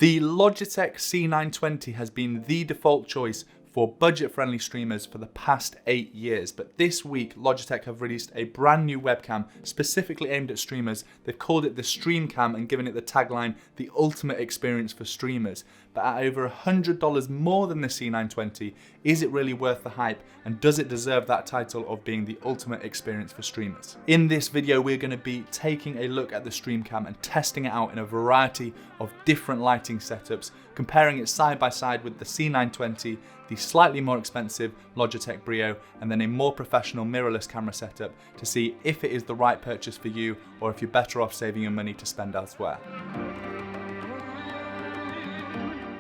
The Logitech C920 has been the default choice for budget-friendly streamers for the past 8 years, but this week Logitech have released a brand new webcam specifically aimed at streamers. They've called it the StreamCam and given it the tagline, the ultimate experience for streamers. But at over $100 more than the C920, is it really worth the hype, and does it deserve that title of being the ultimate experience for streamers? In this video, we're going to be taking a look at the StreamCam and testing it out in a variety of different lighting setups, comparing it side by side with the C920, the slightly more expensive Logitech Brio, and then a more professional mirrorless camera setup to see if it is the right purchase for you or if you're better off saving your money to spend elsewhere.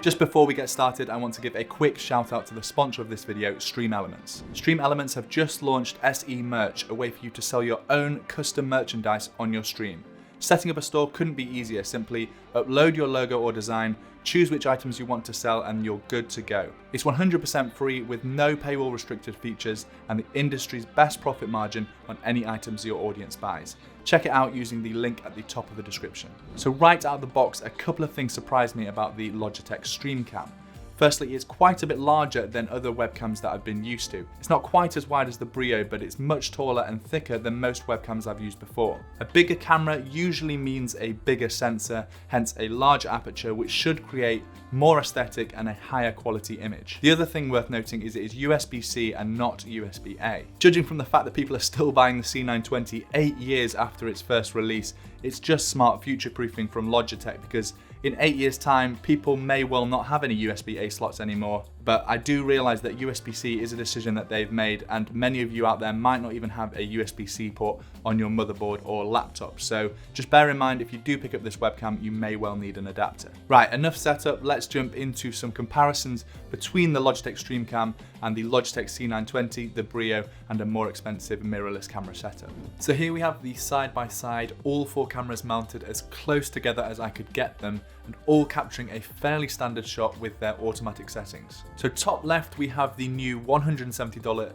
Just before we get started, I want to give a quick shout out to the sponsor of this video, StreamElements. StreamElements have just launched SE Merch, a way for you to sell your own custom merchandise on your stream. Setting up a store couldn't be easier. Simply upload your logo or design, choose which items you want to sell, and you're good to go. It's 100% free with no paywall restricted features and the industry's best profit margin on any items your audience buys. Check it out using the link at the top of the description. So right out of the box, a couple of things surprised me about the Logitech StreamCam. Firstly, it's quite a bit larger than other webcams that I've been used to. It's not quite as wide as the Brio, but it's much taller and thicker than most webcams I've used before. A bigger camera usually means a bigger sensor, hence a larger aperture, which should create more aesthetic and a higher quality image. The other thing worth noting is it is USB-C and not USB-A. Judging from the fact that people are still buying the C920 8 years after its first release, it's just smart future-proofing from Logitech, because in 8 years' time, people may well not have any USB-A slots anymore, but I do realize that USB-C is a decision that they've made, and many of you out there might not even have a USB-C port on your motherboard or laptop. So just bear in mind, if you do pick up this webcam, you may well need an adapter. Right, enough setup, let's jump into some comparisons between the Logitech StreamCam and the Logitech C920, the Brio, and a more expensive mirrorless camera setup. So here we have the side-by-side, all 4 cameras mounted as close together as I could get them, and all capturing a fairly standard shot with their automatic settings. So top left we have the new $170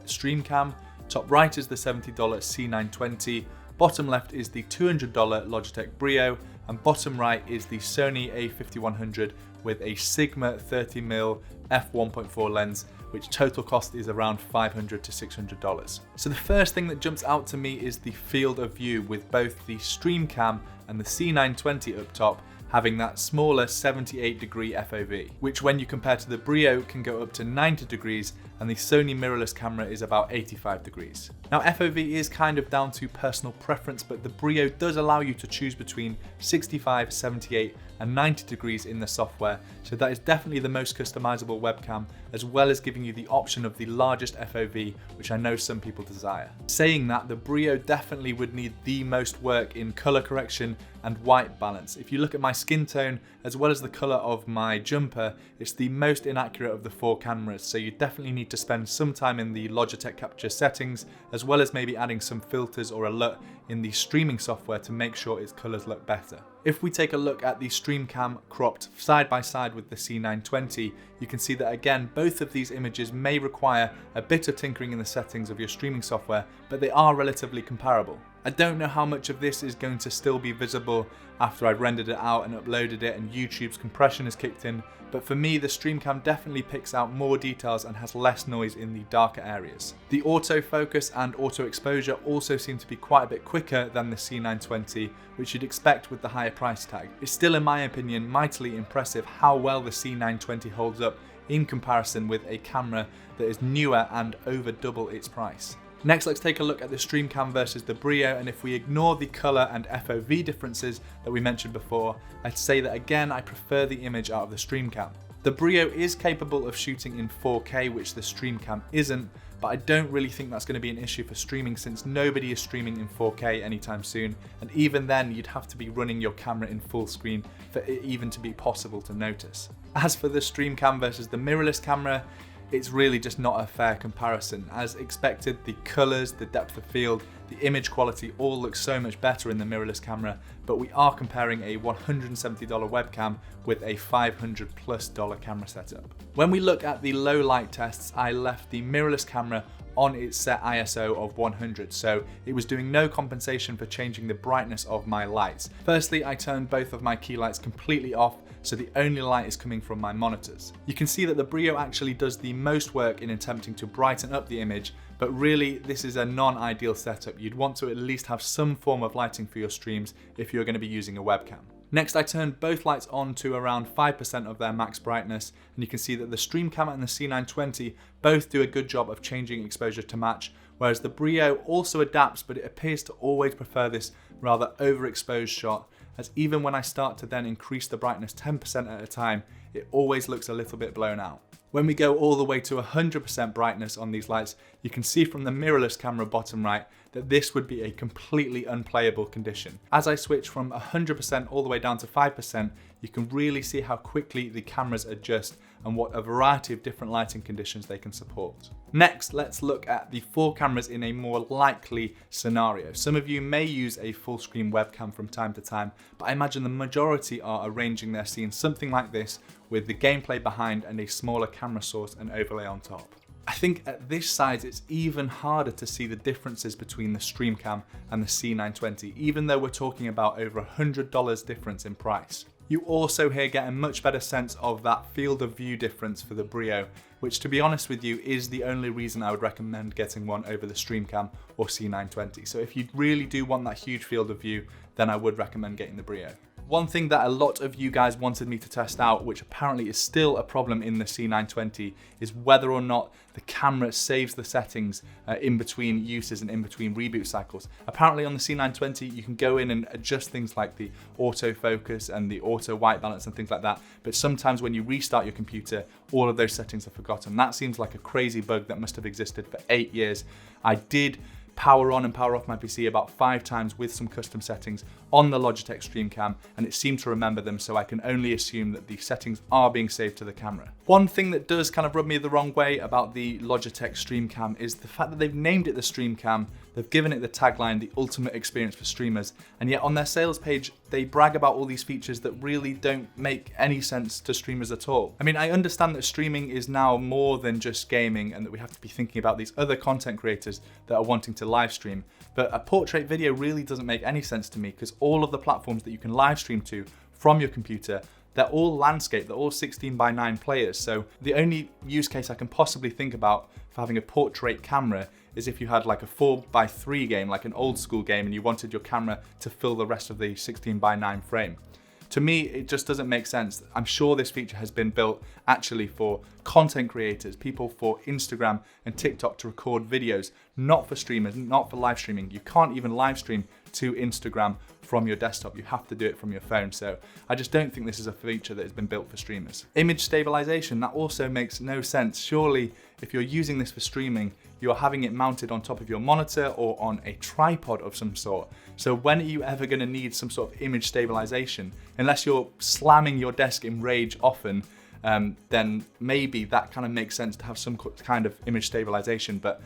StreamCam, top right is the $70 C920, bottom left is the $200 Logitech Brio, and bottom right is the Sony a5100 with a Sigma 30mm f1.4 lens, which total cost is around $500 to $600. So the first thing that jumps out to me is the field of view, with both the StreamCam and the C920 up top having that smaller 78-degree FOV, which when you compare to the Brio can go up to 90 degrees, and the Sony mirrorless camera is about 85 degrees. Now FOV is kind of down to personal preference, but the Brio does allow you to choose between 65, 78 and 90 degrees in the software, so that is definitely the most customizable webcam, as well as giving you the option of the largest FOV, which I know some people desire. Saying that, the Brio definitely would need the most work in color correction and white balance. If you look at my skin tone as well as the color of my jumper, it's the most inaccurate of the 4 cameras, so you definitely need to spend some time in the Logitech Capture settings, as well as maybe adding some filters or a LUT in the streaming software to make sure its colors look better. If we take a look at the StreamCam cropped side by side with the C920, you can see that again, both of these images may require a bit of tinkering in the settings of your streaming software, but they are relatively comparable. I don't know how much of this is going to still be visible after I've rendered it out and uploaded it and YouTube's compression has kicked in, but for me the StreamCam definitely picks out more details and has less noise in the darker areas. The autofocus and auto exposure also seem to be quite a bit quicker than the C920, which you'd expect with the higher price tag. It's still, in my opinion, mightily impressive how well the C920 holds up in comparison with a camera that is newer and over double its price. Next, let's take a look at the StreamCam versus the Brio, and if we ignore the color and FOV differences that we mentioned before, I'd say that again I prefer the image out of the StreamCam. The Brio is capable of shooting in 4K, which the StreamCam isn't, but I don't really think that's going to be an issue for streaming, since nobody is streaming in 4K anytime soon, and even then you'd have to be running your camera in full screen for it even to be possible to notice. As for the StreamCam versus the mirrorless camera, it's really just not a fair comparison. As expected, the colors, the depth of field, the image quality all look so much better in the mirrorless camera, but we are comparing a $170 webcam with a $500+ camera setup. When we look at the low light tests, I left the mirrorless camera on its set ISO of 100, so it was doing no compensation for changing the brightness of my lights. Firstly, I turned both of my key lights completely off so the only light is coming from my monitors. You can see that the Brio actually does the most work in attempting to brighten up the image, but really this is a non-ideal setup. You'd want to at least have some form of lighting for your streams if you're going to be using a webcam. Next, I turned both lights on to around 5% of their max brightness, and you can see that the StreamCam and the C920 both do a good job of changing exposure to match, whereas the Brio also adapts, but it appears to always prefer this rather overexposed shot, as even when I start to then increase the brightness 10% at a time, it always looks a little bit blown out. When we go all the way to 100% brightness on these lights, you can see from the mirrorless camera bottom right that this would be a completely unplayable condition. As I switch from 100% all the way down to 5%, you can really see how quickly the cameras adjust and what a variety of different lighting conditions they can support. Next, let's look at the 4 cameras in a more likely scenario. Some of you may use a full screen webcam from time to time, but I imagine the majority are arranging their scene something like this, with the gameplay behind and a smaller camera source and overlay on top. I think at this size it's even harder to see the differences between the StreamCam and the C920, even though we're talking about over $100 difference in price. You also here get a much better sense of that field of view difference for the Brio, which to be honest with you is the only reason I would recommend getting one over the StreamCam or C920. So if you really do want that huge field of view, then I would recommend getting the Brio. One thing that a lot of you guys wanted me to test out, which apparently is still a problem in the C920, is whether or not the camera saves the settings in between uses and in between reboot cycles. Apparently on the C920 you can go in and adjust things like the autofocus and the auto white balance and things like that, but sometimes when you restart your computer, all of those settings are forgotten. That seems like a crazy bug that must have existed for 8 years. I did power on and power off my PC about 5 times with some custom settings on the Logitech StreamCam, and it seemed to remember them, so I can only assume that the settings are being saved to the camera. One thing that does kind of rub me the wrong way about the Logitech StreamCam is the fact that they've named it the StreamCam, they've given it the tagline, the ultimate experience for streamers, and yet on their sales page, they brag about all these features that really don't make any sense to streamers at all. I mean, I understand that streaming is now more than just gaming and that we have to be thinking about these other content creators that are wanting to live stream, but a portrait video really doesn't make any sense to me because all of the platforms that you can live stream to from your computer, they're all landscape, they're all 16:9 players. So the only use case I can possibly think about for having a portrait camera is if you had like a 4:3 game, like an old school game, and you wanted your camera to fill the rest of the 16:9 frame. To me, it just doesn't make sense. I'm sure this feature has been built actually for content creators, people for Instagram and TikTok to record videos, not for streamers, not for live streaming. You can't even live stream to Instagram from your desktop. You have to do it from your phone. So I just don't think this is a feature that has been built for streamers. Image stabilization, that also makes no sense. Surely, if you're using this for streaming, you're having it mounted on top of your monitor or on a tripod of some sort. So when are you ever going to need some sort of image stabilization? Unless you're slamming your desk in rage often, then maybe that kind of makes sense to have some kind of image stabilization, but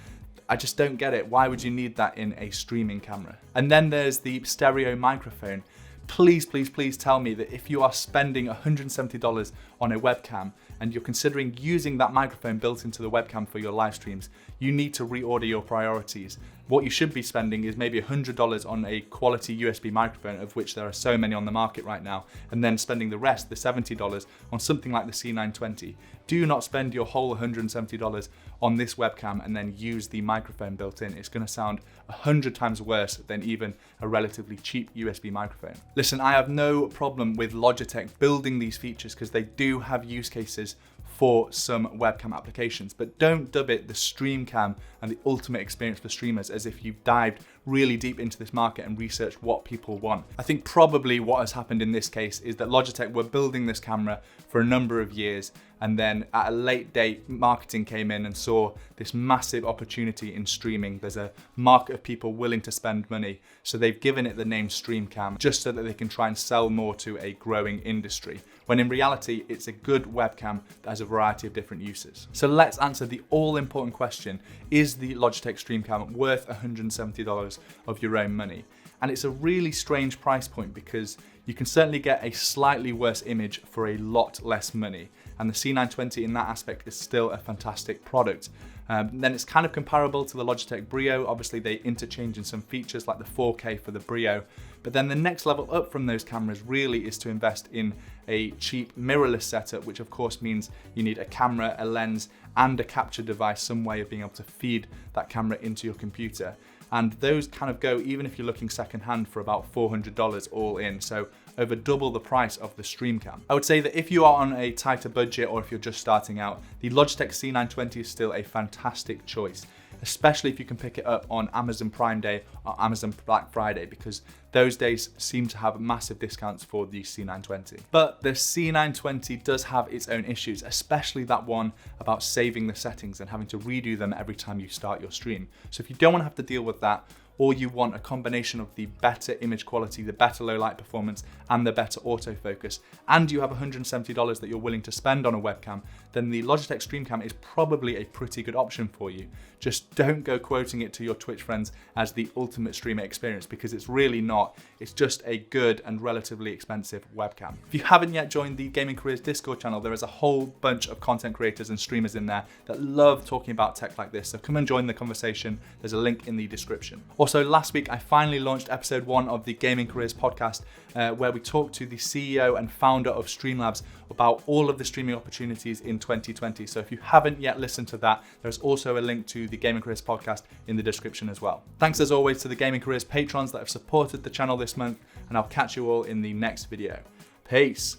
I just don't get it. Why would you need that in a streaming camera? And then there's the stereo microphone. Please, please, please tell me that if you are spending $170 on a webcam and you're considering using that microphone built into the webcam for your live streams, you need to reorder your priorities. What you should be spending is maybe $100 on a quality USB microphone, of which there are so many on the market right now, and then spending the rest, the $70, on something like the C920. Do not spend your whole $170 on this webcam and then use the microphone built in. It's going to sound 100 times worse than even a relatively cheap USB microphone. Listen, I have no problem with Logitech building these features because they do have use cases for some webcam applications, but don't dub it the StreamCam and the ultimate experience for streamers as if you've dived really deep into this market and researched what people want. I think probably what has happened in this case is that Logitech were building this camera for a number of years, and then at a late date, marketing came in and saw this massive opportunity in streaming. There's a market of people willing to spend money, so they've given it the name StreamCam just so that they can try and sell more to a growing industry, when in reality, it's a good webcam that has a variety of different uses. So let's answer the all-important question, is the Logitech StreamCam worth $170 of your own money? And it's a really strange price point because you can certainly get a slightly worse image for a lot less money. And the C920 in that aspect is still a fantastic product. Then it's kind of comparable to the Logitech Brio. Obviously they interchange in some features like the 4K for the Brio. But then the next level up from those cameras really is to invest in a cheap mirrorless setup, which of course means you need a camera, a lens, and a capture device, some way of being able to feed that camera into your computer. And those kind of go, even if you're looking secondhand, for about $400 all in. So over double the price of the StreamCam. I would say that if you are on a tighter budget or if you're just starting out, the Logitech C920 is still a fantastic choice, especially if you can pick it up on Amazon Prime Day or Amazon Black Friday, because those days seem to have massive discounts for the C920. But the C920 does have its own issues, especially that one about saving the settings and having to redo them every time you start your stream. So if you don't want to have to deal with that, or you want a combination of the better image quality, the better low light performance, and the better autofocus, and you have $170 that you're willing to spend on a webcam, then the Logitech StreamCam is probably a pretty good option for you. Just don't go quoting it to your Twitch friends as the ultimate streamer experience, because it's really not. It's just a good and relatively expensive webcam. If you haven't yet joined the Gaming Careers Discord channel, there is a whole bunch of content creators and streamers in there that love talking about tech like this, so come and join the conversation. There's a link in the description. Also, last week I finally launched episode 1 of the Gaming Careers podcast, where we talked to the CEO and founder of Streamlabs about all of the streaming opportunities in 2020. So if you haven't yet listened to that, there's also a link to the Gaming Careers podcast in the description as well. Thanks as always to the Gaming Careers patrons that have supported the channel this month, and I'll catch you all in the next video. Peace.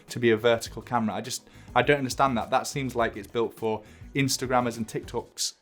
To be a vertical camera, I don't understand that. That seems like it's built for Instagrammers and TikTokers.